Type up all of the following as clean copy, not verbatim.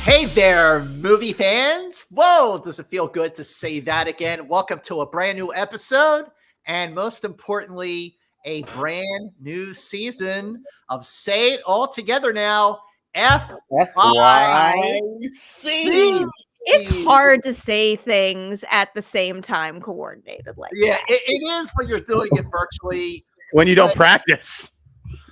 Hey there, movie fans. Whoa, does it feel good to say that again? Welcome to a brand new episode, and most importantly, a brand new season of Say It All Together Now, FYC. It's hard to say things at the same time coordinated like Yeah, that. it is when you're doing it virtually. When you don't practice.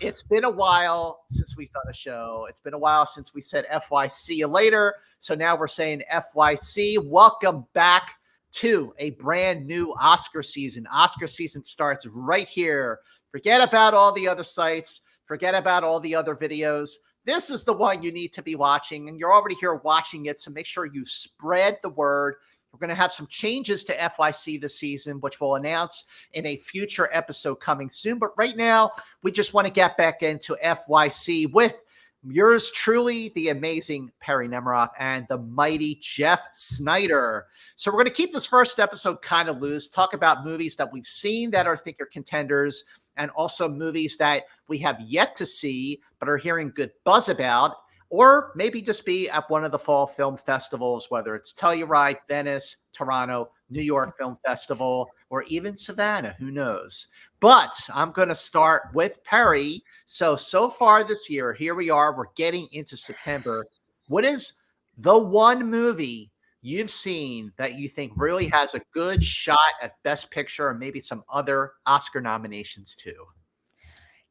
It's been a while since we've done a show. It's been a while since we said FY, see you later. So now we're saying FYC. Welcome back to a brand new Oscar season. Oscar season starts right here. Forget about all the other sites. Forget about all the other videos. This is the one you need to be watching, and you're already here watching it, so make sure you spread the word. We're going to have some changes to FYC this season, which we'll announce in a future episode coming soon. But right now, we just want to get back into FYC with yours truly, the amazing Perri Nemiroff and the mighty Jeff Snyder. So we're going to keep this first episode kind of loose, talk about movies that we've seen that I think are contenders, and also movies that we have yet to see but are hearing good buzz about, or maybe just be at one of the fall film festivals, whether it's Telluride, Venice, Toronto, New York Film Festival, or even Savannah, who knows? But I'm going to start with Perri. So far this year, here we are, we're getting into September. What is the one movie you've seen that you think really has a good shot at Best Picture and maybe some other Oscar nominations too?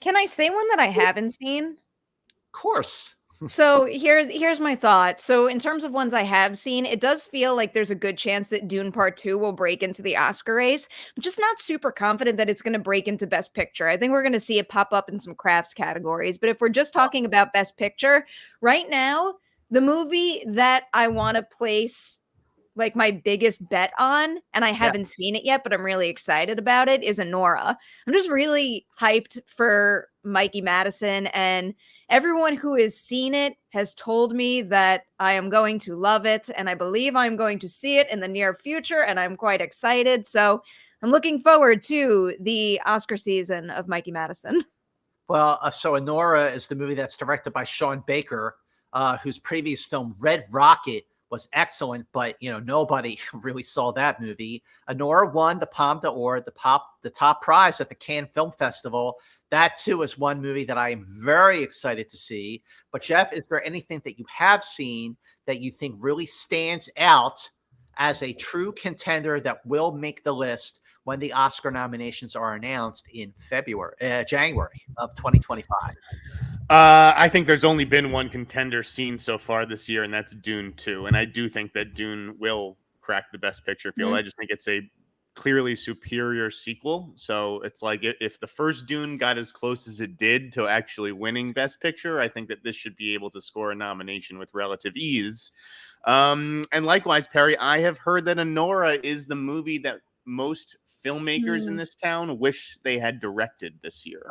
Can I say one that I haven't seen? Of course. So here's my thought. So in terms of ones I have seen, it does feel like there's a good chance that Dune Part 2 will break into the Oscar race. I'm just not super confident that it's going to break into Best Picture. I think we're going to see it pop up in some crafts categories. But if we're just talking about Best Picture, right now, the movie that I want to place like my biggest bet on, and I haven't seen it yet, but I'm really excited about it, is Anora. I'm just really hyped for Mikey Madison, and everyone who has seen it has told me that I am going to love it, and I believe I'm going to see it in the near future, and I'm quite excited. So I'm looking forward to the Oscar season of Mikey Madison. Well, so Anora is the movie that's directed by Sean Baker, whose previous film Red Rocket was excellent, but nobody really saw that movie. Anora won the Palme d'Or, the top prize at the Cannes Film Festival. That too is one movie that I am very excited to see. But Jeff, is there anything that you have seen that you think really stands out as a true contender that will make the list when the Oscar nominations are announced in January of 2025? I think there's only been one contender seen so far this year, and that's Dune 2. And I do think that Dune will crack the Best Picture field. I just think it's a clearly superior sequel. So it's like if the first Dune got as close as it did to actually winning Best Picture, I think that this should be able to score a nomination with relative ease. And likewise, Perri, I have heard that Anora is the movie that most filmmakers in this town wish they had directed this year.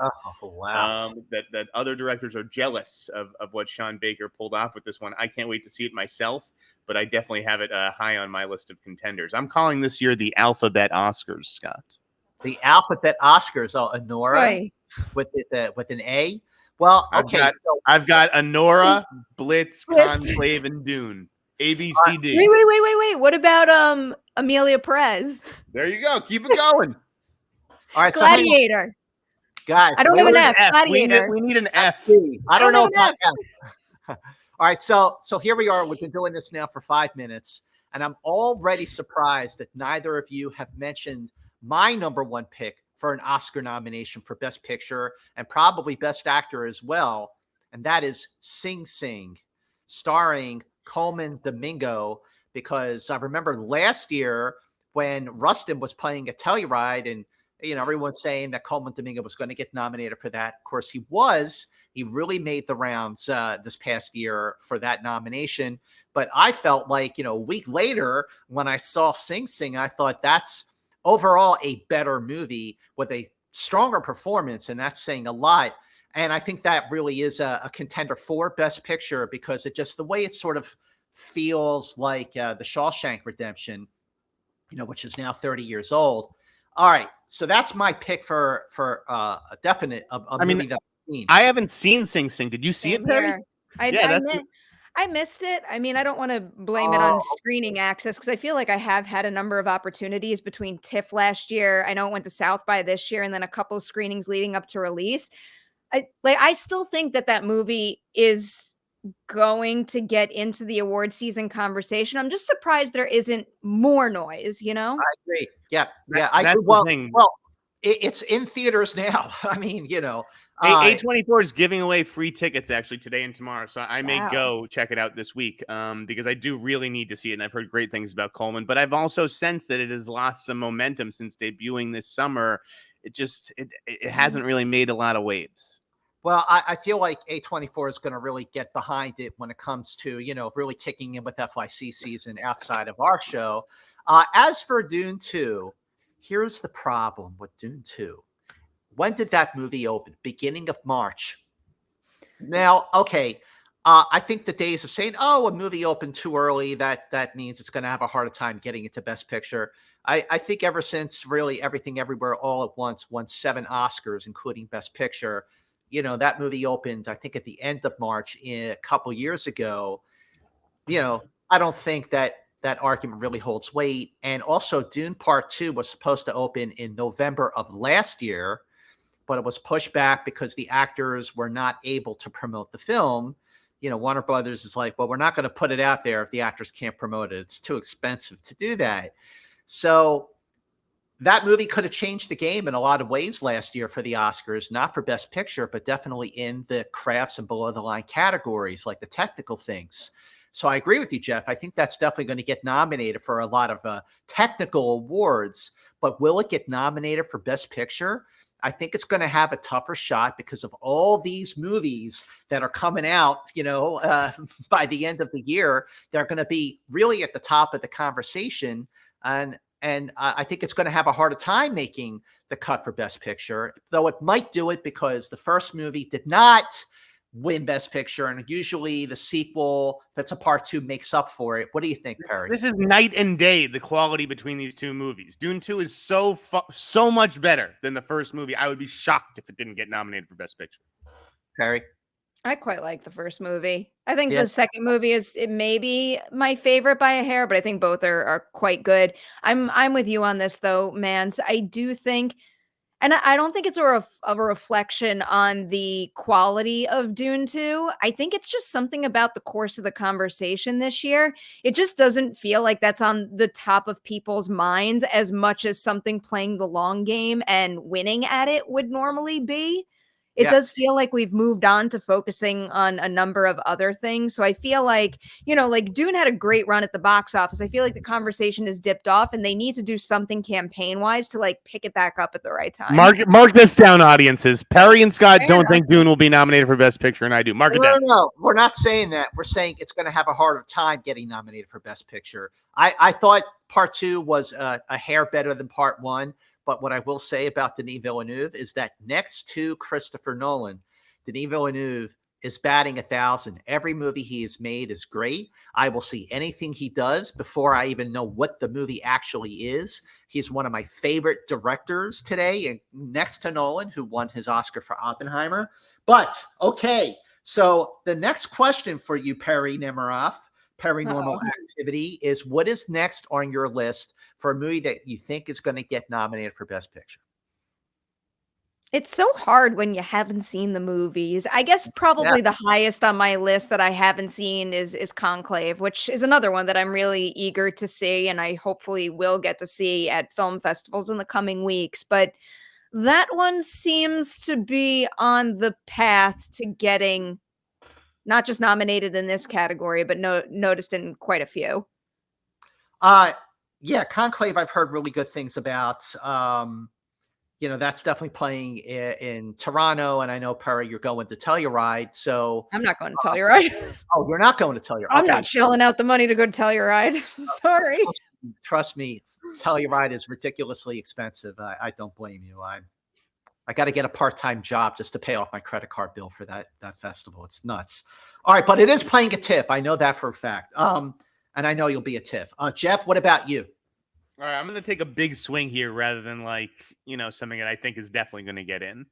Oh, wow. That other directors are jealous of what Sean Baker pulled off with this one. I can't wait to see it myself, but I definitely have it high on my list of contenders. I'm calling this year the Alphabet Oscars, Scott. The Alphabet Oscars. Oh, Anora, right. with an A. Well, okay. I've got Anora, Blitz, Conclave, and Dune. A, B, C, D. Wait. What about Emilia Perez? There you go. Keep it going. All right, Gladiator. So guys, I don't have an F. Gladiator. We need an F. I don't know about F. All right, so here we are. We've been doing this now for 5 minutes, and I'm already surprised that neither of you have mentioned my number one pick for an Oscar nomination for Best Picture and probably Best Actor as well, and that is Sing Sing, starring Coleman Domingo, because I remember last year when Rustin was playing at Telluride, and everyone's saying that Coleman Domingo was going to get nominated for that. Of course, he was. He really made the rounds this past year for that nomination. But I felt like, a week later when I saw Sing Sing, I thought that's overall a better movie with a stronger performance, and that's saying a lot. And I think that really is a contender for Best Picture because the way it sort of feels like the Shawshank Redemption, which is now 30 years old. All right, so that's my pick for a definite movie that I've seen. I haven't seen Sing Sing. Did you see it, Perri? I I missed it. I mean, I don't want to blame it on screening access because I feel like I have had a number of opportunities between TIFF last year. I know it went to South by this year and then a couple of screenings leading up to release. I still think that movie is going to get into the award season conversation. I'm just surprised there isn't more noise, you know? I agree. Yeah. That's I agree. the thing. Well, it's in theaters now. I mean, A24 is giving away free tickets actually today and tomorrow, so I may Wow. go check it out this week because I do really need to see it, and I've heard great things about Coleman. But I've also sensed that it has lost some momentum since debuting this summer. It hasn't really made a lot of waves. Well, I feel like A24 is going to really get behind it when it comes to, really kicking in with FYC season outside of our show. As for Dune 2, here's the problem with Dune 2. When did that movie open? Beginning of March. Now, okay, I think the days of saying, a movie opened too early, that means it's going to have a harder time getting into Best Picture. I think ever since really Everything Everywhere All at Once won 7 Oscars, including Best Picture, that movie opened, I think, at the end of March a couple years ago. I don't think that argument really holds weight. And also, Dune Part 2 was supposed to open in November of last year, but it was pushed back because the actors were not able to promote the film. Warner Brothers is like, well, we're not going to put it out there if the actors can't promote it. It's too expensive to do that. So that movie could have changed the game in a lot of ways last year for the Oscars, not for Best Picture, but definitely in the crafts and below the line categories, like the technical things. So I agree with you, Jeff. I think that's definitely going to get nominated for a lot of technical awards, but will it get nominated for Best Picture? I think it's going to have a tougher shot because of all these movies that are coming out, by the end of the year. They're going to be really at the top of the conversation. And I think it's going to have a harder time making the cut for Best Picture, though it might do it because the first movie did not win Best Picture, and usually the sequel that's a part 2 makes up for it. What do you think, Perri? This is night and day, the quality between these two movies. Dune 2 is so much better than the first movie. I would be shocked if it didn't get nominated for Best Picture. Perri? I quite like the first movie. I think the second movie it may be my favorite by a hair, but I think both are quite good. I'm with you on this though, Mans. I do think, and I don't think it's a reflection on the quality of Dune 2. I think it's just something about the course of the conversation this year. It just doesn't feel like that's on the top of people's minds as much as something playing the long game and winning at it would normally be. It does feel like we've moved on to focusing on a number of other things. So I feel like, like Dune had a great run at the box office. I feel like the conversation has dipped off and they need to do something campaign wise to like pick it back up at the right time. Mark this down, audiences. Perri and Scott don't think Dune will be nominated for Best Picture, and I do. Mark it down. No, we're not saying that. We're saying it's going to have a harder time getting nominated for Best Picture. I thought Part 2 was a hair better than Part 1. But what I will say about Denis Villeneuve is that next to Christopher Nolan, Denis Villeneuve is batting 1,000. Every movie he has made is great. I will see anything he does before I even know what the movie actually is. He's one of my favorite directors today, and next to Nolan, who won his Oscar for Oppenheimer. But, okay, so the next question for you, Perri Nemiroff, Paranormal Activity, is what is next on your list for a movie that you think is going to get nominated for Best Picture? It's so hard when you haven't seen the movies. I guess probably the highest on my list that I haven't seen is Conclave, which is another one that I'm really eager to see, and I hopefully will get to see at film festivals in the coming weeks. But that one seems to be on the path to getting not just nominated in this category, but noticed in quite a few. Yeah, Conclave I've heard really good things about. That's definitely playing in Toronto, and I know, Perri, you're going to Telluride, so... I'm not going to Telluride. Oh, you're not going to Telluride? I'm not shelling out the money to go to Telluride. Sorry. Trust me, Telluride is ridiculously expensive. I don't blame you. I got to get a part-time job just to pay off my credit card bill for that festival. It's nuts. All right, but it is playing at TIFF. I know that for a fact. And I know you'll be at TIFF. Jeff, what about you? All right, I'm going to take a big swing here rather than something that I think is definitely going to get in.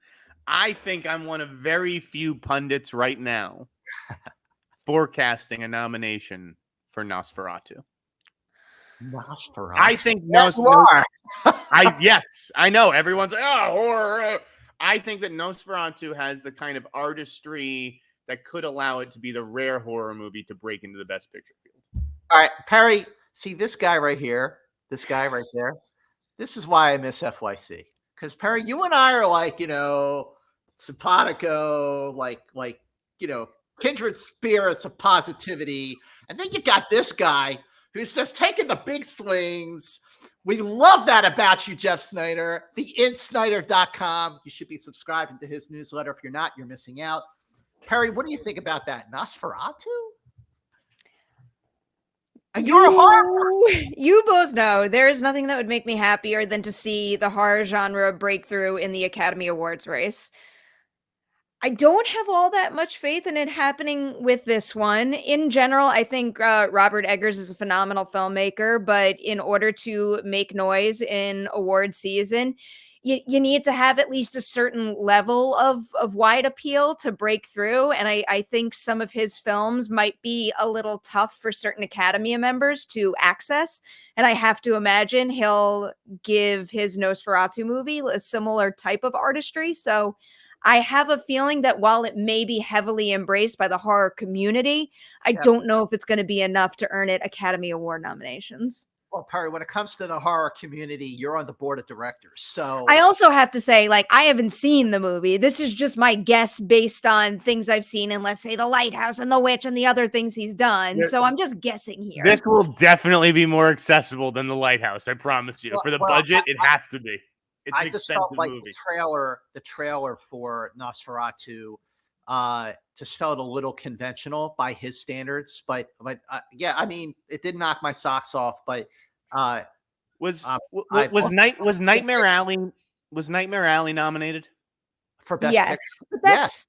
I think I'm one of very few pundits right now forecasting a nomination for Nosferatu. Nosferatu. I think yes, I know everyone's like, oh, horror. I think that Nosferatu has the kind of artistry that could allow it to be the rare horror movie to break into the Best Picture field. All right, Perry, see this guy right here, this guy right there. This is why I miss FYC. Because Perry, you and I are like, simpatico, like, kindred spirits of positivity. And then you got this guy who's just taking the big swings. We love that about you, Jeff Snyder, theinsnyder.com. You should be subscribing to his newsletter. If you're not, you're missing out. Perry, what do you think about that? Nosferatu? And you're a horror. You both know there is nothing that would make me happier than to see the horror genre break through in the Academy Awards race. I don't have all that much faith in it happening with this one. In general, I think Robert Eggers is a phenomenal filmmaker, but in order to make noise in award season, you need to have at least a certain level of wide appeal to break through. And I think some of his films might be a little tough for certain Academy members to access. And I have to imagine he'll give his Nosferatu movie a similar type of artistry. So I have a feeling that while it may be heavily embraced by the horror community, I don't know if it's going to be enough to earn it Academy Award nominations. Well, Perry, when it comes to the horror community, you're on the board of directors. So I also have to say, I haven't seen the movie. This is just my guess based on things I've seen in, let's say, The Lighthouse and The Witch and the other things he's done. So I'm just guessing here. This will definitely be more accessible than The Lighthouse, I promise you. For the budget, it has to be. It's I just felt like movie. the trailer for Nosferatu just felt a little conventional by his standards, but yeah, I mean, it did knock my socks off. But was Nightmare Alley nominated for Best Yes, Picture? but that's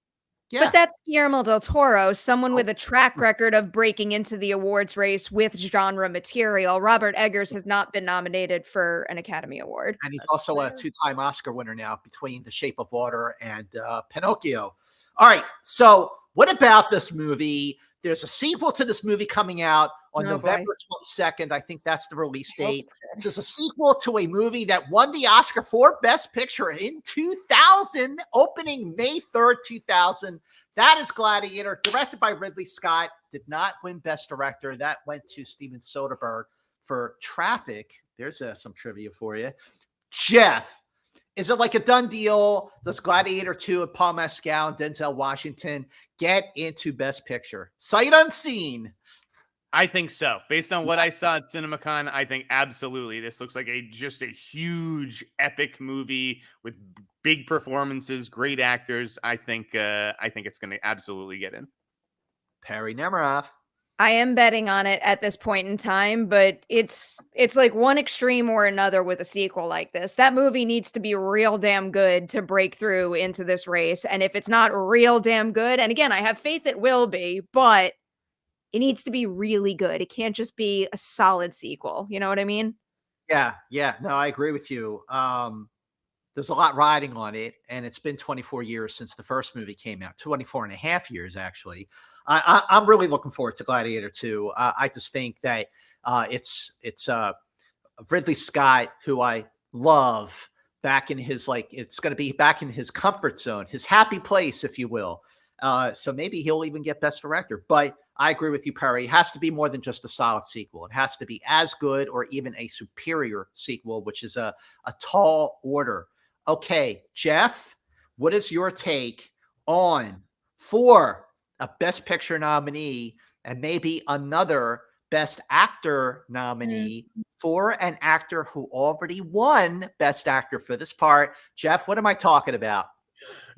Yeah. But that's Guillermo del Toro, someone with a track record of breaking into the awards race with genre material. Robert Eggers has not been nominated for an Academy Award. And he's also a two-time Oscar winner now between The Shape of Water and Pinocchio. All right, so what about this movie? There's a sequel to this movie coming out on November 22nd. I think that's the release date. This is a sequel to a movie that won the Oscar for Best Picture in 2000, opening May 3rd, 2000. That is Gladiator, directed by Ridley Scott. Did not win Best Director. That went to Steven Soderbergh for Traffic. There's some trivia for you. Jeff, is it like a done deal? Does Gladiator 2 with Paul Mescal and Denzel Washington get into Best Picture? Sight unseen. I think so. Based on what I saw at CinemaCon, I think absolutely. This looks like just a huge, epic movie with big performances, great actors. I think it's going to absolutely get in. Perri Nemiroff. I am betting on it at this point in time, but it's like one extreme or another with a sequel like this. That movie needs to be real damn good to break through into this race. And if it's not real damn good, and again, I have faith it will be, but it needs to be really good. It can't just be a solid sequel. You know what I mean? Yeah. No, I agree with you. There's a lot riding on it, and it's been 24 years since the first movie came out, 24 and a half years, actually. I'm really looking forward to Gladiator 2. I just think that it's Ridley Scott, who I love, back in his, it's going to be back in his comfort zone, his happy place, if you will. So maybe he'll even get Best Director. But I agree with you, Perry. It has to be more than just a solid sequel. It has to be as good or even a superior sequel, which is a tall order. Okay, Jeff, what is your take on for a Best Picture nominee and maybe another Best Actor nominee for an actor who already won Best Actor for this part? Jeff, what am I talking about?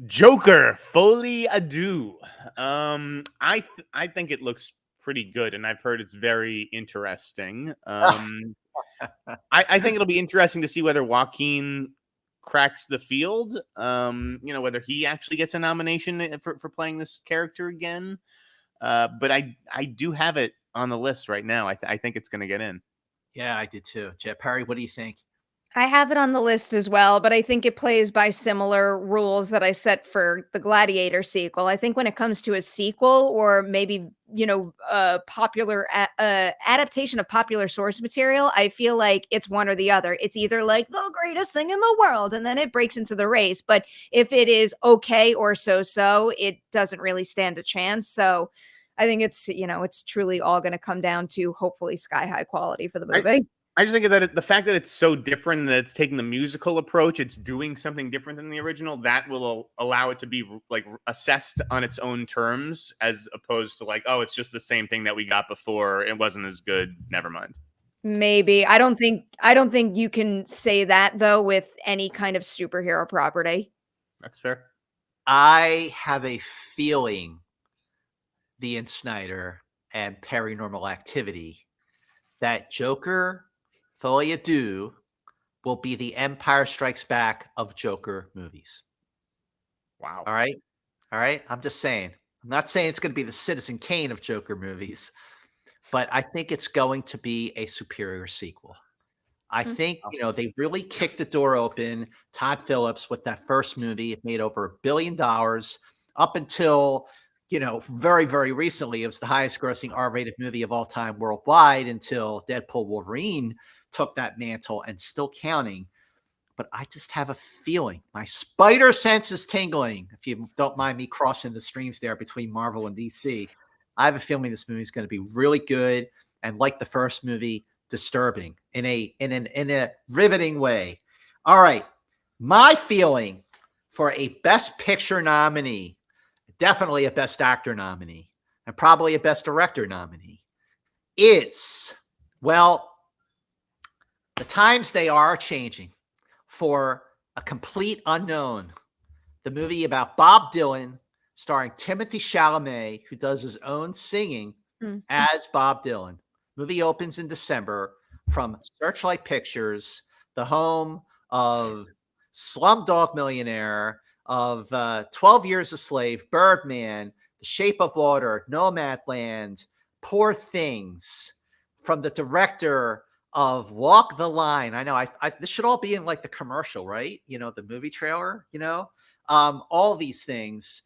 Joker, Folie à Deux. I think it looks pretty good, and I've heard it's very interesting. I think it'll be interesting to see whether Joaquin cracks the field. Whether he actually gets a nomination for playing this character again. But I do have it on the list right now. I think it's going to get in. Yeah, I did too. Jeff, Perry, what do you think? I have it on the list as well, but I think it plays by similar rules that I set for the Gladiator sequel. I think when it comes to a sequel or maybe, a popular adaptation of popular source material, I feel like it's one or the other. It's either like the greatest thing in the world and then it breaks into the race. But if it is okay or so, it doesn't really stand a chance. So I think it's truly all going to come down to hopefully sky high quality for the movie. I just think that the fact that it's so different, that it's taking the musical approach, it's doing something different than the original, that will allow it to be like assessed on its own terms, as opposed to like, oh, it's just the same thing that we got before. It wasn't as good. Never mind. Maybe. I don't think you can say that though with any kind of superhero property. That's fair. I have a feeling the Ian Snyder and Paranormal Activity that Joker Folie à Deux will be the Empire Strikes Back of Joker movies. Wow. All right. I'm just saying. I'm not saying it's going to be the Citizen Kane of Joker movies, but I think it's going to be a superior sequel. I think, they really kicked the door open. Todd Phillips with that first movie, it made over $1 billion up until, very, very recently. It was the highest grossing R-rated movie of all time worldwide until Deadpool Wolverine took that mantle and still counting. But I just have a feeling, my spider sense is tingling, if you don't mind me crossing the streams there between Marvel and DC. I have a feeling this movie is going to be really good and, like the first movie, disturbing in a riveting way. All right. My feeling for a Best Picture nominee, definitely a Best Actor nominee, and probably a Best Director nominee is, well, the times they are changing for a complete unknown. The movie about Bob Dylan, starring Timothée Chalamet, who does his own singing as Bob Dylan. Movie opens in December from Searchlight Pictures, the home of Slumdog Millionaire, of 12 Years a Slave, Birdman, The Shape of Water, Nomadland, Poor Things, from the director of Walk the Line. I know this should all be in like the commercial, right? The movie trailer, all these things.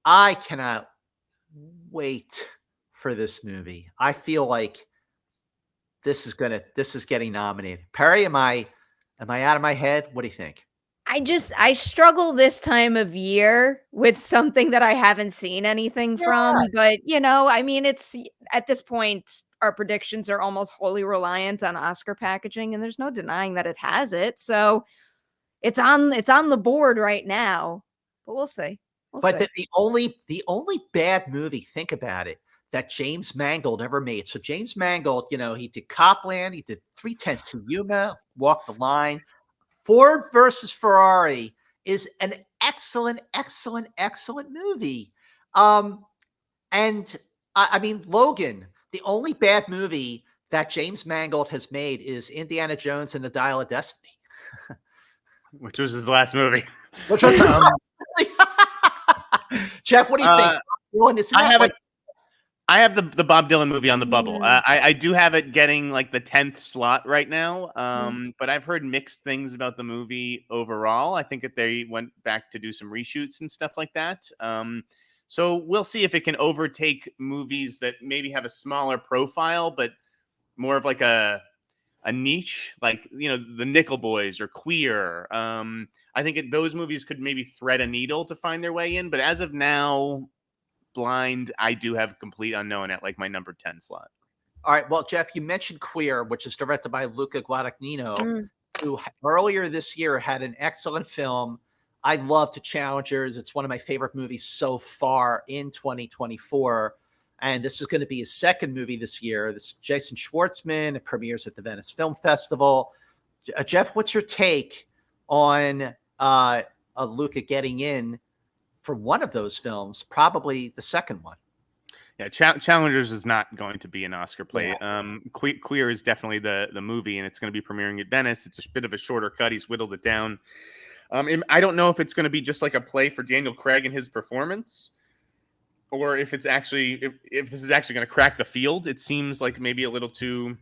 I cannot wait for this movie. I feel like this is getting nominated. Perri, am I out of my head? What do you think? I struggle this time of year with something that I haven't seen anything from, but it's at this point, our predictions are almost wholly reliant on Oscar packaging, and there's no denying that it has it. So it's on the board right now, but we'll see. But the only bad movie, think about it, that James Mangold ever made. So James Mangold, he did Copland, he did 3:10 to Yuma, Walk the Line. Ford versus Ferrari is an excellent, excellent, excellent movie. And I mean, Logan, the only bad movie that James Mangold has made is Indiana Jones and the Dial of Destiny. Which was his last movie. Which was Jeff, what do you think? I have the Bob Dylan movie on the bubble. I do have it getting like the 10th slot right now. But I've heard mixed things about the movie overall. I think that they went back to do some reshoots and stuff like that. So we'll see if it can overtake movies that maybe have a smaller profile, but more of like a niche, like, the Nickel Boys or Queer. I think those movies could maybe thread a needle to find their way in. But as of now, Blind, I do have Complete Unknown at like my number 10 slot. All right. Well, Jeff, you mentioned Queer, which is directed by Luca Guadagnino, who earlier this year had an excellent film. I love The Challengers. It's one of my favorite movies so far in 2024. And this is going to be his second movie this year. This is Jason Schwartzman. It premieres at the Venice Film Festival. Jeff, what's your take on Luca getting in for one of those films, probably the second one? Yeah, Challengers is not going to be an Oscar play. Yeah. Queer is definitely the movie, and it's going to be premiering at Venice. It's a bit of a shorter cut. He's whittled it down. I don't know if it's going to be just like a play for Daniel Craig and his performance, or if this is actually going to crack the field. It seems like maybe a little too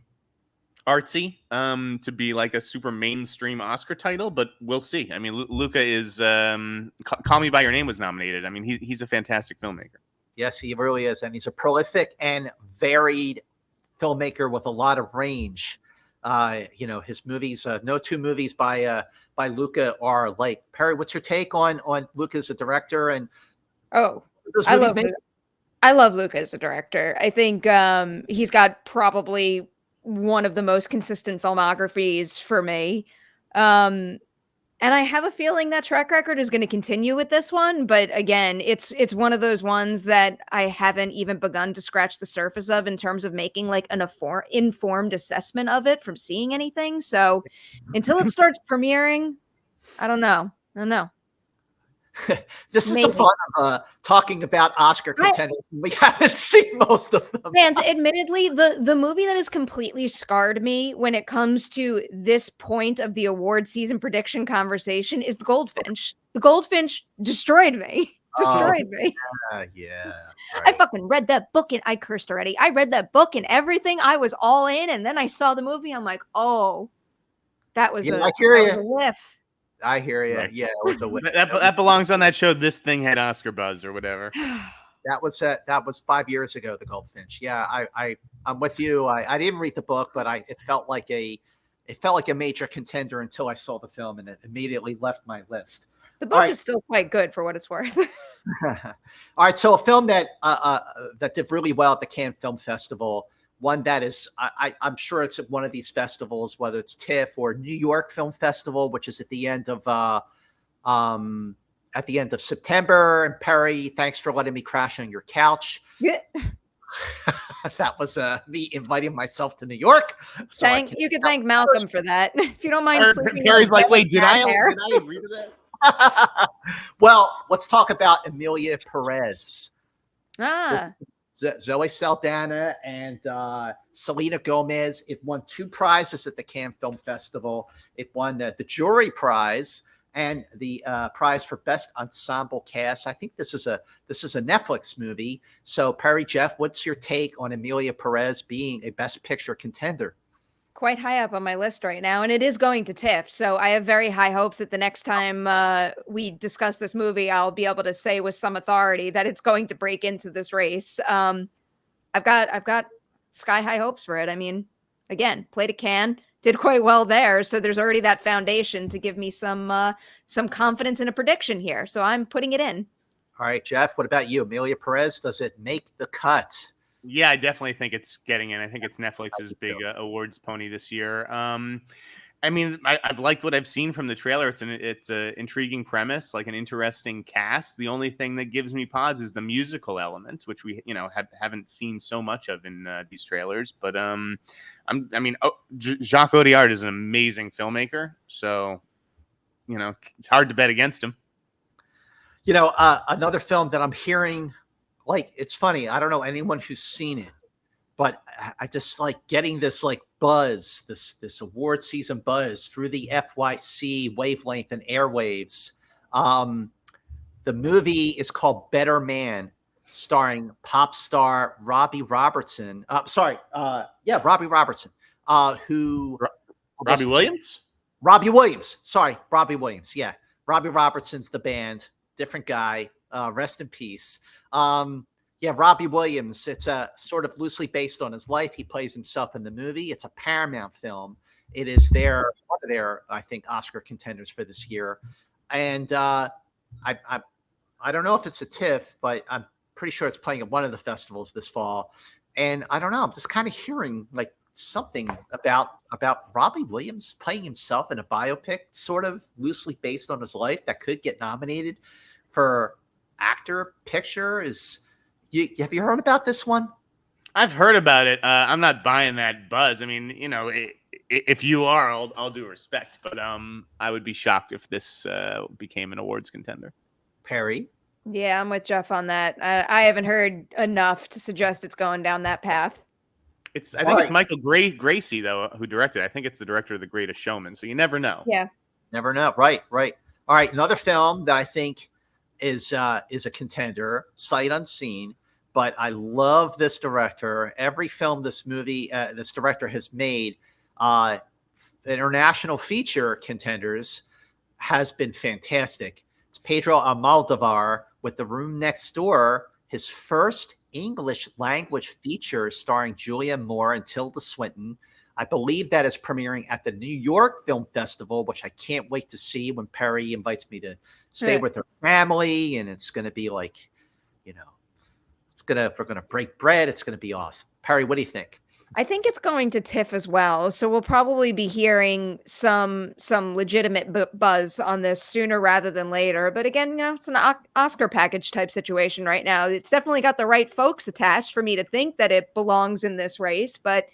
artsy to be like a super mainstream Oscar title, but we'll see. I mean, Luca is Call Me by Your Name was nominated. I mean, he's a fantastic filmmaker. Yes, he really is, and he's a prolific and varied filmmaker with a lot of range. His movies, no two movies by Luca are alike. Perri, what's your take on Luca as a director and those movies made? I love Luca as a director. I think he's got probably one of the most consistent filmographies for me. And I have a feeling that track record is going to continue with this one. But again, it's one of those ones that I haven't even begun to scratch the surface of in terms of making like an informed assessment of it from seeing anything. So until it starts premiering, I don't know. This is the fun of talking about Oscar contenders. We haven't seen most of them. Man, admittedly, the movie that has completely scarred me when it comes to this point of the award season prediction conversation is The Goldfinch. The Goldfinch destroyed me. Yeah. Right. I fucking read that book and I cursed already. I read that book and everything. I was all in, and then I saw the movie. And I'm like, oh, that was a whiff. I hear you. Right. Yeah, it was a whiff. that belongs on that show. This thing had Oscar buzz or whatever. That was 5 years ago. The Goldfinch. Yeah, I'm with you. I didn't read the book, but it felt like a major contender until I saw the film, and it immediately left my list. The book is still quite good for what it's worth. All right, so a film that did really well at the Cannes Film Festival. One that is, I'm sure it's at one of these festivals, whether it's TIFF or New York Film Festival, which is at the end of September. And Perri, thanks for letting me crash on your couch. Yeah. That was me inviting myself to New York. So you could thank Malcolm for that, if you don't mind. Perri's like, wait, did I agree to that? Well, let's talk about Emilia Perez. Zoe Saldana and Selena Gomez. It won 2 prizes at the Cannes Film Festival. It won the jury prize and the prize for best ensemble cast. I think this is a Netflix movie. So Perri, Jeff, what's your take on Emilia Perez being a Best Picture contender? Quite high up on my list right now, and it is going to TIFF. So I have very high hopes that the next time we discuss this movie, I'll be able to say with some authority that it's going to break into this race. I've got sky high hopes for it. I mean, again, played at Cannes, did quite well there, so there's already that foundation to give me some confidence in a prediction here. So I'm putting it in. All right, Jeff, what about you? Emilia Perez, does it make the cut? Yeah, I definitely think it's getting in. I think it's Netflix's big awards pony this year. I mean, I've liked what I've seen from the trailer. It's an intriguing premise, like an interesting cast. The only thing that gives me pause is the musical element, which we haven't seen so much of in these trailers. But Jacques Audiard is an amazing filmmaker, so it's hard to bet against him. Another film that I'm hearing. Like, it's funny. I don't know anyone who's seen it, but I just like getting this like buzz, this award season buzz through the FYC wavelength and airwaves. The movie is called Better Man, starring pop star Robbie Robertson. Robbie Robertson. Robbie Williams? Robbie Williams. Sorry, Robbie Williams. Yeah, Robbie Robertson's the band. Different guy. Rest in peace. Robbie Williams. It's sort of loosely based on his life. He plays himself in the movie. It's a Paramount film. It is one of their, I think, Oscar contenders for this year. And I don't know if it's a TIFF, but I'm pretty sure it's playing at one of the festivals this fall. And I don't know. I'm just kind of hearing like something about Robbie Williams playing himself in a biopic, sort of loosely based on his life, that could get nominated for actor picture. Have you heard about this one? I've heard about it. I'm not buying that buzz. I mean, if you are, I'll do respect, but I would be shocked if this became an awards contender. Perri? Yeah, I'm with Jeff on that. I haven't heard enough to suggest it's going down that path. I think it's Michael Gracie though who directed. I think it's the director of The Greatest Showman. So you never know. Yeah, never know. Right. All right, another film that I think is a contender, sight unseen, but I love this director. Every film this director has made, International feature contenders has been fantastic. It's Pedro Almodovar with The Room Next Door, his first English language feature starring Julianne Moore and Tilda Swinton. I believe that is premiering at the New York Film Festival, which I can't wait to see when Perri invites me to stay with her family. And it's going to be like, you know, if we're going to break bread, it's going to be awesome. Perri, what do you think? I think it's going to TIFF as well. So we'll probably be hearing some legitimate buzz on this sooner rather than later. But again, it's an Oscar package type situation right now. It's definitely got the right folks attached for me to think that it belongs in this race, but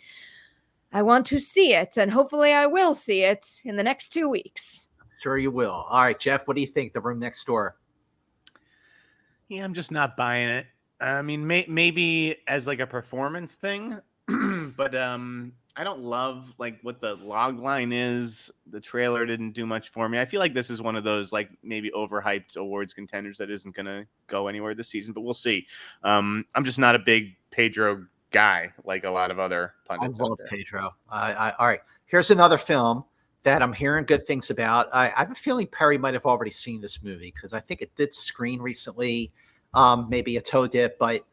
I want to see it, and hopefully I will see it in the next 2 weeks. Sure you will. All right, Jeff, what do you think? The Room Next Door. Yeah, I'm just not buying it. I mean, maybe as like a performance thing. But I don't love like what the log line is. The trailer didn't do much for me. I feel like this is one of those like maybe overhyped awards contenders that isn't going to go anywhere this season, but we'll see. I'm just not a big Pedro guy like a lot of other pundits. I love Pedro. All right, here's another film that I'm hearing good things about. I have a feeling Perri might have already seen this movie because I think it did screen recently, maybe a toe dip, but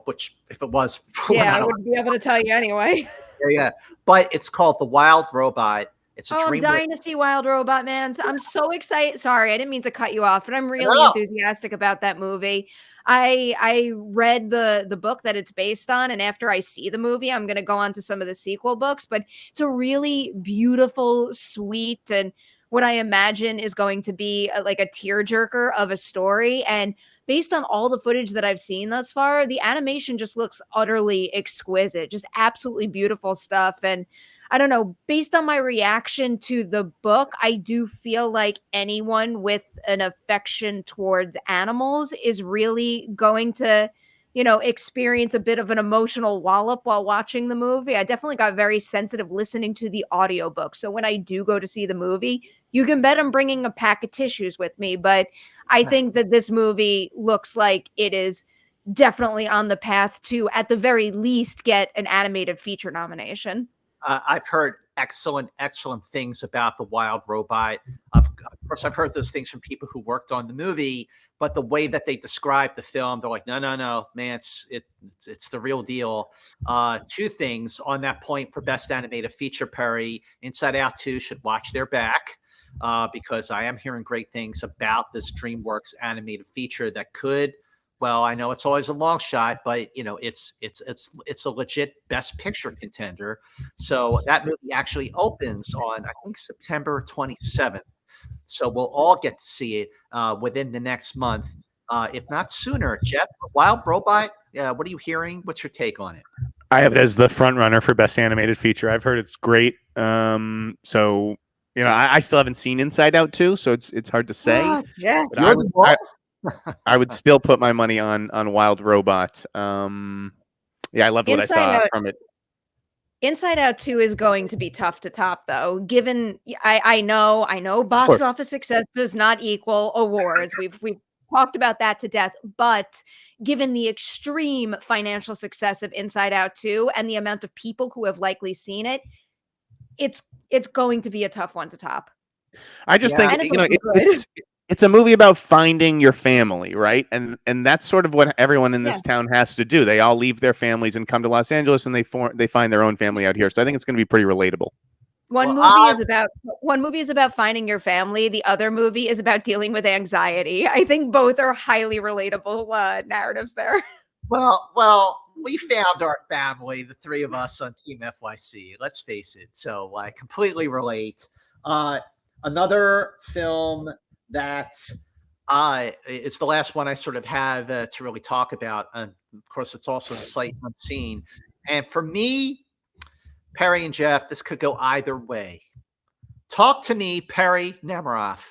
which if it was, I wouldn't be able to tell you anyway. Yeah. But it's called The Wild Robot. It's a I'm dying to see Wild Robot, man. I'm so excited. Sorry, I didn't mean to cut you off, but I'm really enthusiastic about that movie. I read the book that it's based on, and after I see the movie, I'm going to go on to some of the sequel books, but it's a really beautiful, sweet, and what I imagine is going to be like a tearjerker of a story. And based on all the footage that I've seen thus far, the animation just looks utterly exquisite, just absolutely beautiful stuff. And I don't know, based on my reaction to the book, I do feel like anyone with an affection towards animals is really going to, experience a bit of an emotional wallop while watching the movie. I definitely got very sensitive listening to the audiobook. So when I do go to see the movie, you can bet I'm bringing a pack of tissues with me. But I think that this movie looks like it is definitely on the path to, at the very least, get an animated feature nomination. I've heard excellent things about The Wild Robot. Of course, I've heard those things from people who worked on the movie, but the way that they describe the film, they're like, no, man, it's the real deal. Two things on that point for Best Animated Feature, Perri. Inside Out 2 should watch their back because I am hearing great things about this DreamWorks animated feature that could. Well, I know it's always a long shot, but it's a legit Best Picture contender. So that movie actually opens on, I think, September 27th. So we'll all get to see it within the next month, if not sooner. Jeff, Wild Robot, what are you hearing? What's your take on it? I have it as the front runner for Best Animated Feature. I've heard it's great. So I still haven't seen Inside Out 2, so it's hard to say. Oh, yeah. I would still put my money on Wild Robot. I loved what I saw from it. Inside Out 2 is going to be tough to top, though. Given I know box office success does not equal awards. We've talked about that to death, but given the extreme financial success of Inside Out 2 and the amount of people who have likely seen it, it's going to be a tough one to top. I just think it's a movie about finding your family, right? And that's sort of what everyone in this town has to do. They all leave their families and come to Los Angeles, and they find their own family out here. So I think it's going to be pretty relatable. One movie is about finding your family. The other movie is about dealing with anxiety. I think both are highly relatable narratives there. Well, we found our family, the three of us on Team FYC. Let's face it. So I completely relate. Another film that it's the last one I sort of have to really talk about. And of course, it's also sight unseen. And for me, Perri and Jeff, this could go either way. Talk to me, Perri Nemiroff.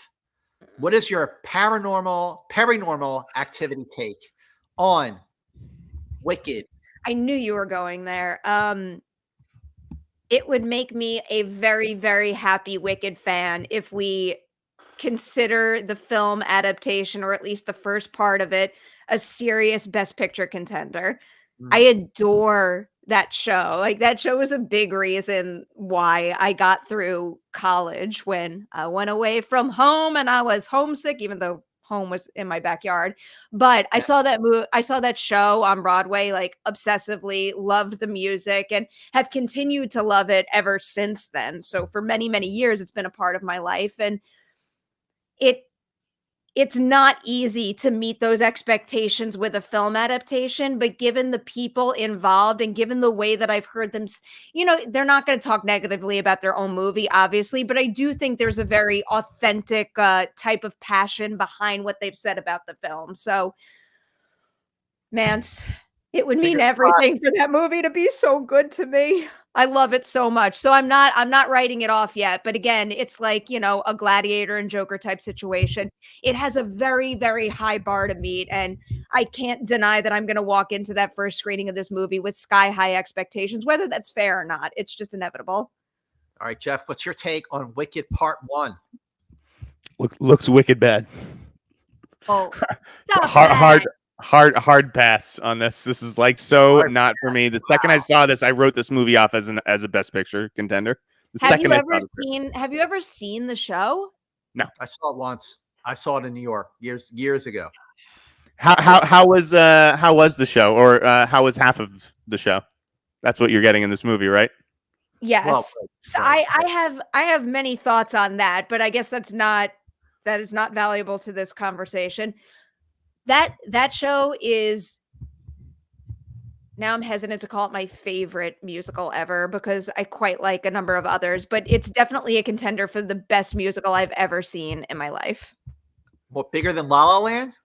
What is your paranormal activity take on Wicked? I knew you were going there. It would make me a very, very happy Wicked fan if we consider the film adaptation, or at least the first part of it, a serious Best Picture contender. I adore that show. Like, that show was a big reason why I got through college when I went away from home and I was homesick, even though home was in my backyard. But I saw that show on Broadway, like, obsessively, loved the music, and have continued to love it ever since then. So for many, many years, it's been a part of my life. And it's not easy to meet those expectations with a film adaptation, but given the people involved and given the way that I've heard them, they're not going to talk negatively about their own movie, obviously, but I do think there's a very authentic type of passion behind what they've said about the film. So, man, it would mean everything for that movie to be so good to me. I love it so much. So I'm not writing it off yet. But again, it's like, a Gladiator and Joker type situation. It has a very, very high bar to meet. And I can't deny that I'm going to walk into that first screening of this movie with sky high expectations, whether that's fair or not. It's just inevitable. All right, Jeff, what's your take on Wicked Part 1? Looks wicked bad. Oh, hard pass on this. This is like not for me. The second I saw this, I wrote this movie off as a Best Picture contender. Have you ever seen the show? No, I saw it once. I saw it in New York years ago. How was the show, or how was half of the show? That's what you're getting in this movie, right? Yes. Well, so I have many thoughts on that, but I guess that is not valuable to this conversation. That show is, now I'm hesitant to call it my favorite musical ever because I quite like a number of others, but it's definitely a contender for the best musical I've ever seen in my life. What, bigger than La La Land?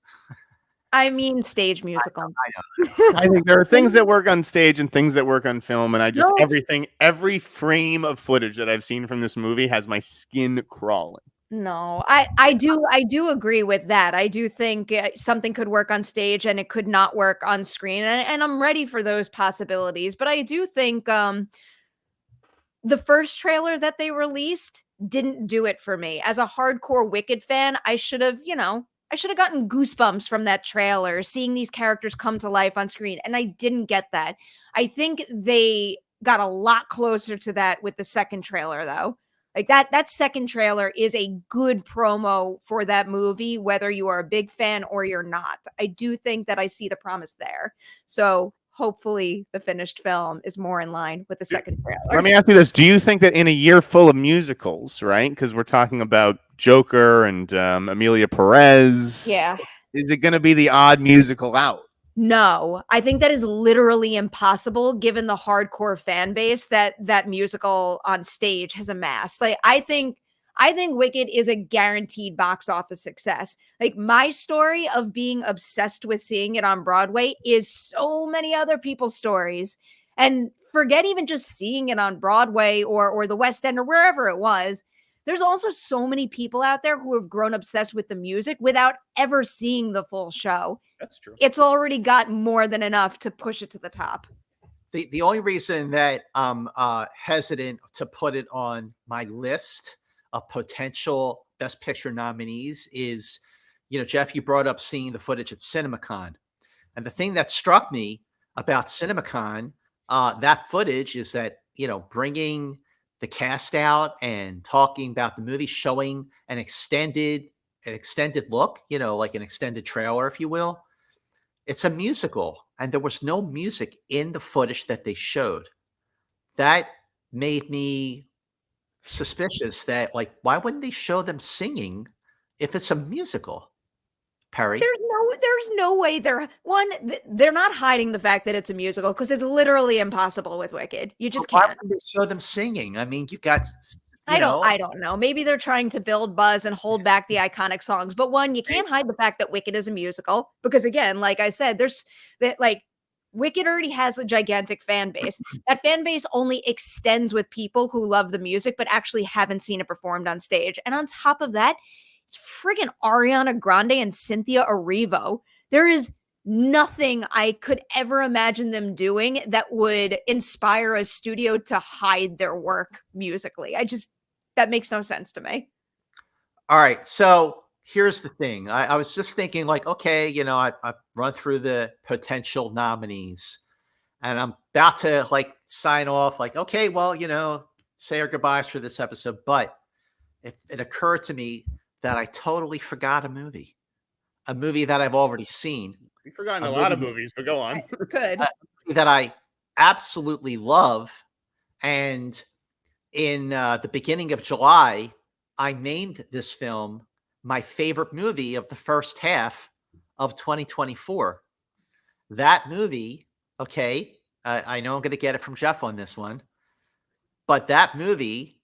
I mean, stage musical. I know. I think there are things that work on stage and things that work on film, and every frame of footage that I've seen from this movie has my skin crawling. No, I do agree with that. I do think something could work on stage and it could not work on screen, and I'm ready for those possibilities. But I do think the first trailer that they released didn't do it for me. As a hardcore Wicked fan, I should have gotten goosebumps from that trailer, seeing these characters come to life on screen, and I didn't get that. I think they got a lot closer to that with the second trailer, though. Like that second trailer is a good promo for that movie, whether you are a big fan or you're not. I do think that I see the promise there. So hopefully the finished film is more in line with the second trailer. Let me ask you this. Do you think that in a year full of musicals, right? Because we're talking about Joker and Emilia Perez. Yeah. Is it going to be the odd musical out? No, I think that is literally impossible given the hardcore fan base that musical on stage has amassed. Like, I think Wicked is a guaranteed box office success. Like, my story of being obsessed with seeing it on Broadway is so many other people's stories. And forget even just seeing it on Broadway or the West End or wherever it was. There's also so many people out there who have grown obsessed with the music without ever seeing the full show. That's true. It's already got more than enough to push it to the top. The only reason that I'm hesitant to put it on my list of potential Best Picture nominees is, Jeff, you brought up seeing the footage at CinemaCon. And the thing that struck me about CinemaCon, that footage is that, bringing the cast out and talking about the movie, showing an extended look, like an extended trailer, if you will. It's a musical, and there was no music in the footage that they showed. That made me suspicious that, like, why wouldn't they show them singing if it's a musical? Perri? There's no way they're not hiding the fact that it's a musical because it's literally impossible with Wicked. You just can't. Why wouldn't they show them singing? I mean, you got. I don't know. Maybe they're trying to build buzz and hold back the iconic songs. But one, you can't hide the fact that Wicked is a musical because, again, like I said, Wicked already has a gigantic fan base. That fan base only extends with people who love the music but actually haven't seen it performed on stage. And on top of that, it's friggin' Ariana Grande and Cynthia Erivo. There is nothing I could ever imagine them doing that would inspire a studio to hide their work musically. That makes no sense to me. All right. So here's the thing. I was just thinking, like, okay, I've run through the potential nominees. and I'm about to like sign off, like, okay, well, say our goodbyes for this episode. But it occurred to me that I totally forgot a movie that I've already seen, We've forgotten a a lot of movie movies, but go on. Good. that I absolutely love. And in the beginning of July, I named this film my favorite movie of the first half of 2024. That movie, okay, I know I'm going to get it from Jeff on this one, but that movie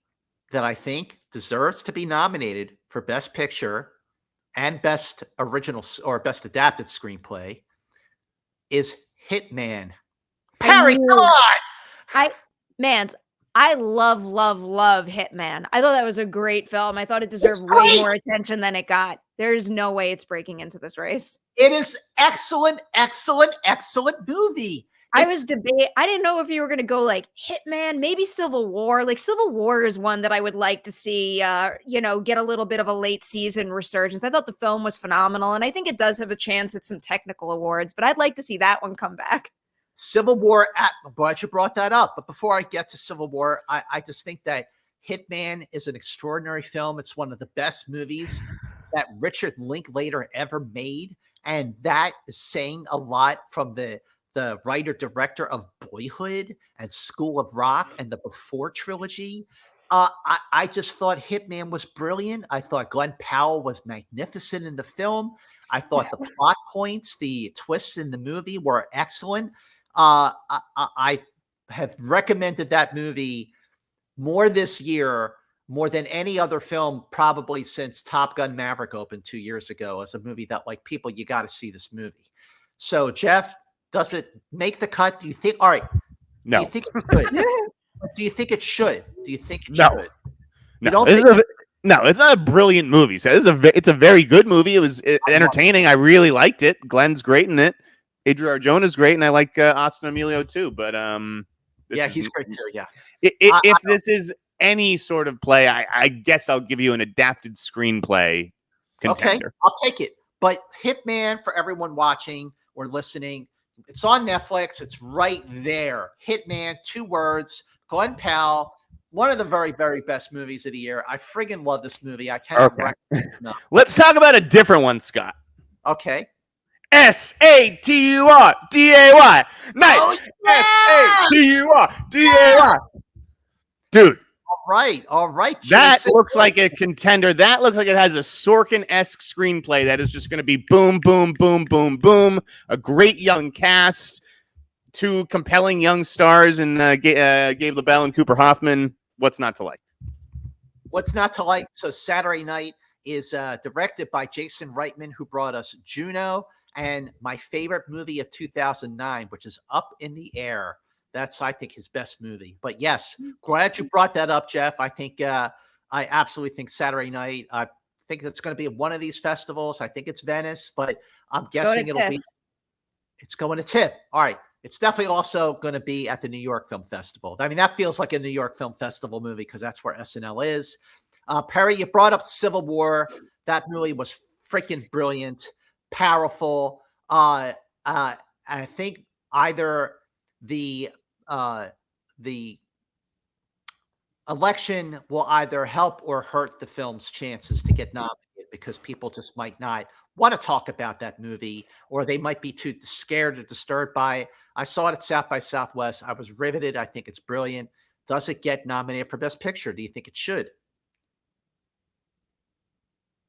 that I think deserves to be nominated for Best Picture and Best Original or Best Adapted Screenplay is Hitman. Perri, come on! I love Hitman. I thought that was a great film. I thought it deserved way more attention than it got. There's no way it's breaking into this race. It is excellent movie. I didn't know if you were going to go like Hitman, maybe Civil War. Like Civil War is one that I would like to see, get a little bit of a late season resurgence. I thought the film was phenomenal, and I think it does have a chance at some technical awards, but I'd like to see that one come back. Civil War, I'm glad you brought that up. But before I get to Civil War, I just think that Hitman is an extraordinary film. It's one of the best movies that Richard Linklater ever made. And that is saying a lot from the writer-director of Boyhood and School of Rock and the Before trilogy. I just thought Hitman was brilliant. I thought Glenn Powell was magnificent in the film. I thought the plot points, the twists in the movie were excellent. I have recommended that movie more this year, more than any other film, probably since Top Gun Maverick opened 2 years ago, as a movie that, like, people, you got to see this movie. So, Jeff, does it make the cut? Do you think? All right. No. Do you think it's good? Do you think it should? Do you think it No. should? No. No, it's not a brilliant movie. So it's a very good movie. It was entertaining. I really liked it. Glenn's great in it. Adria Arjona's great, and I like Austin Emilio too. But he's great too. Yeah. If this is any sort of play, I guess I'll give you an adapted screenplay contender. Okay, I'll take it. But Hitman, for everyone watching or listening, it's on Netflix. It's right there. Hitman, 2 words. Glenn Powell, one of the very, very best movies of the year. I friggin' love this movie. I cannot recommend it enough. Let's talk about a different one, Scott. Okay. SATURDAY. Nice. Oh, yeah! SATURDAY. Dude. All right. That looks like a contender. That looks like it has a Sorkin-esque screenplay that is just going to be boom, boom, boom, boom, boom. A great young cast, 2 compelling young stars, and Gabe LaBelle and Cooper Hoffman. What's not to like? What's not to like? So Saturday Night is directed by Jason Reitman, who brought us Juno and my favorite movie of 2009, which is Up in the Air. That's, I think, his best movie. But yes, glad you brought that up, Jeff. I think I absolutely think Saturday Night. I think it's going to be one of these festivals. I think it's Venice, but I'm guessing it's going to TIFF. All right. It's definitely also going to be at the New York Film Festival. I mean, that feels like a New York Film Festival movie because that's where SNL is. Perri, you brought up Civil War. That movie was freaking brilliant, powerful. I think either the election will either help or hurt the film's chances to get nominated, because people just might not want to talk about that movie, or they might be too scared or disturbed by it. I saw it at South by Southwest. I was riveted. I think it's brilliant. Does it get nominated for Best Picture? Do you think it should?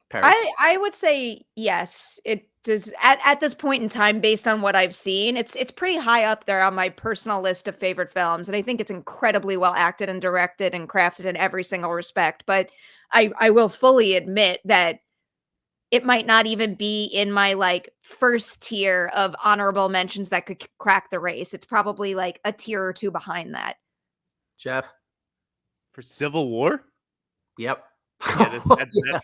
Perri? I would say yes. It does at this point in time, based on what I've seen. It's pretty high up there on my personal list of favorite films, and I think it's incredibly well acted and directed and crafted in every single respect. But I will fully admit that it might not even be in my like first tier of honorable mentions that could crack the race. It's probably like a tier or 2 behind that. Jeff? For Civil War? Yep. Yeah,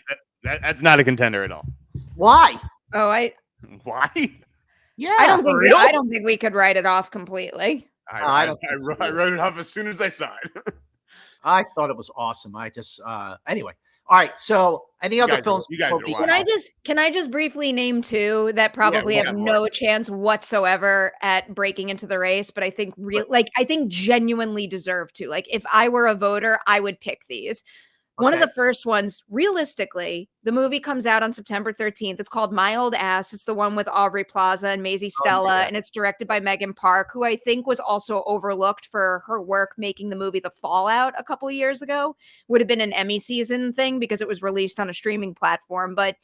that's not a contender at all. Why? Oh, Why? Yeah. I don't think we could write it off completely. I wrote it off as soon as I saw it. I thought it was awesome. I just anyway. All right. So any other films? You guys are Can I just briefly name two that probably have no chance whatsoever at breaking into the race, but I think I think genuinely deserve to. Like if I were a voter, I would pick these. One of the first ones, realistically, the movie comes out on September 13th. It's called My Old Ass. It's the one with Aubrey Plaza and Maisie Stella, and it's directed by Megan Park, who I think was also overlooked for her work making the movie The Fallout a couple of years ago. Would have been an Emmy season thing because it was released on a streaming platform. But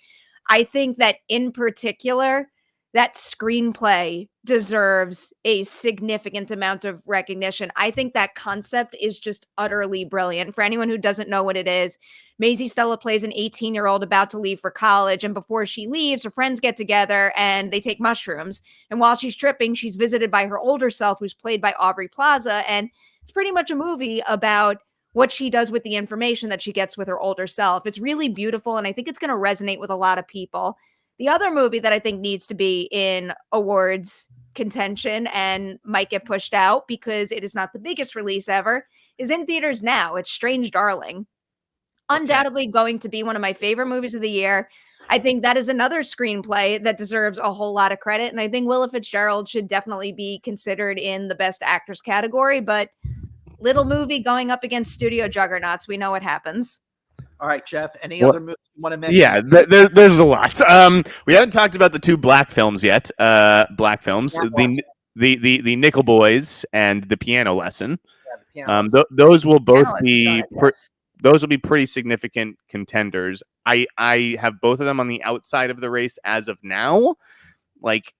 I think that in particular, that screenplay deserves a significant amount of recognition. I think that concept is just utterly brilliant. For anyone who doesn't know what it is, Maisie Stella plays an 18-year-old about to leave for college. And before she leaves, her friends get together and they take mushrooms. And while she's tripping, she's visited by her older self, who's played by Aubrey Plaza. And it's pretty much a movie about what she does with the information that she gets with her older self. It's really beautiful. And I think it's going to resonate with a lot of people. The other movie that I think needs to be in awards contention and might get pushed out because it is not the biggest release ever is in theaters now. It's Strange Darling. Undoubtedly going to be one of my favorite movies of the year. I think that is another screenplay that deserves a whole lot of credit. And I think Willa Fitzgerald should definitely be considered in the best actress category. But little movie going up against studio juggernauts. We know what happens. All right, Jeff, any other movies you want to mention? Yeah, there's a lot. We haven't talked about the two black films yet. Black films, the Nickel Boys and The Piano Lesson. Yeah, those will both be those will be pretty significant contenders. I have both of them on the outside of the race as of now, like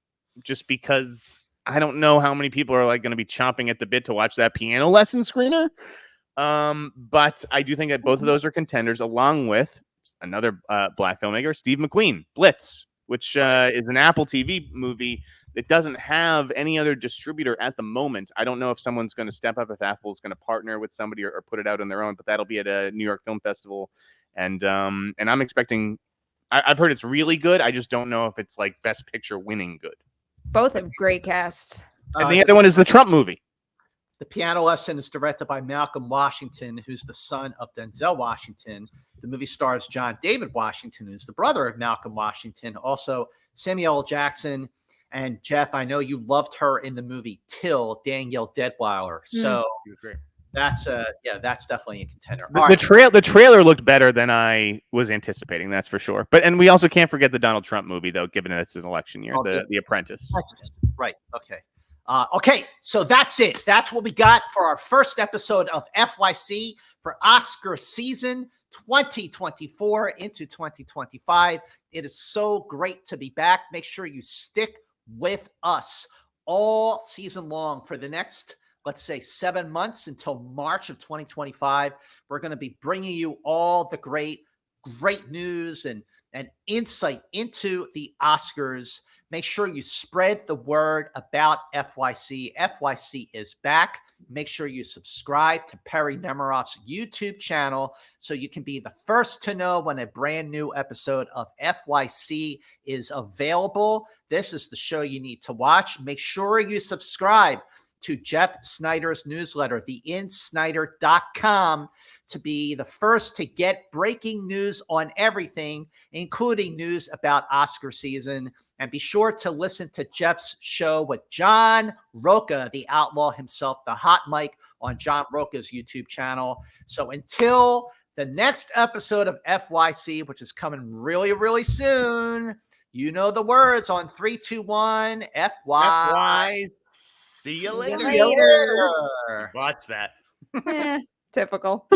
just because I don't know how many people are like going to be chomping at the bit to watch that Piano Lesson screener. But I do think that both of those are contenders, along with another black filmmaker, Steve McQueen, Blitz, which is an Apple TV movie that doesn't have any other distributor at the moment. I don't know if someone's going to step up, if Apple's going to partner with somebody or put it out on their own, but that'll be at a New York Film Festival. And I'm expecting, I've heard it's really good. I just don't know if it's like Best Picture winning good. Both have great casts. And the other one is the Trump movie. The Piano Lesson is directed by Malcolm Washington, who's the son of Denzel Washington. The movie stars John David Washington, who's the brother of Malcolm Washington. Also, Samuel L. Jackson. And Jeff, I know you loved her in the movie Till, Danielle Deadwyler. So that's definitely a contender. The trailer looked better than I was anticipating, that's for sure. And we also can't forget the Donald Trump movie, though, given that it's an election year, The Apprentice. Right. Okay. Okay, so that's it. That's what we got for our first episode of FYC for Oscar season 2024 into 2025. It is so great to be back. Make sure you stick with us all season long for the next, let's say, 7 months until March of 2025. We're going to be bringing you all the great news and insight into the Oscars. Make sure you spread the word about FYC. FYC is back. Make sure you subscribe to Perri Nemiroff's YouTube channel so you can be the first to know when a brand new episode of FYC is available. This is the show you need to watch. Make sure you subscribe to Jeff Snyder's newsletter, theinsnyder.com, to be the first to get breaking news on everything, including news about Oscar season. And be sure to listen to Jeff's show with John Roca, the outlaw himself, the hot mic, on John Roca's YouTube channel. So until the next episode of FYC, which is coming really, really soon, you know the words on 3, 2, 1, FY. See you later. See you later. Watch that. Typical.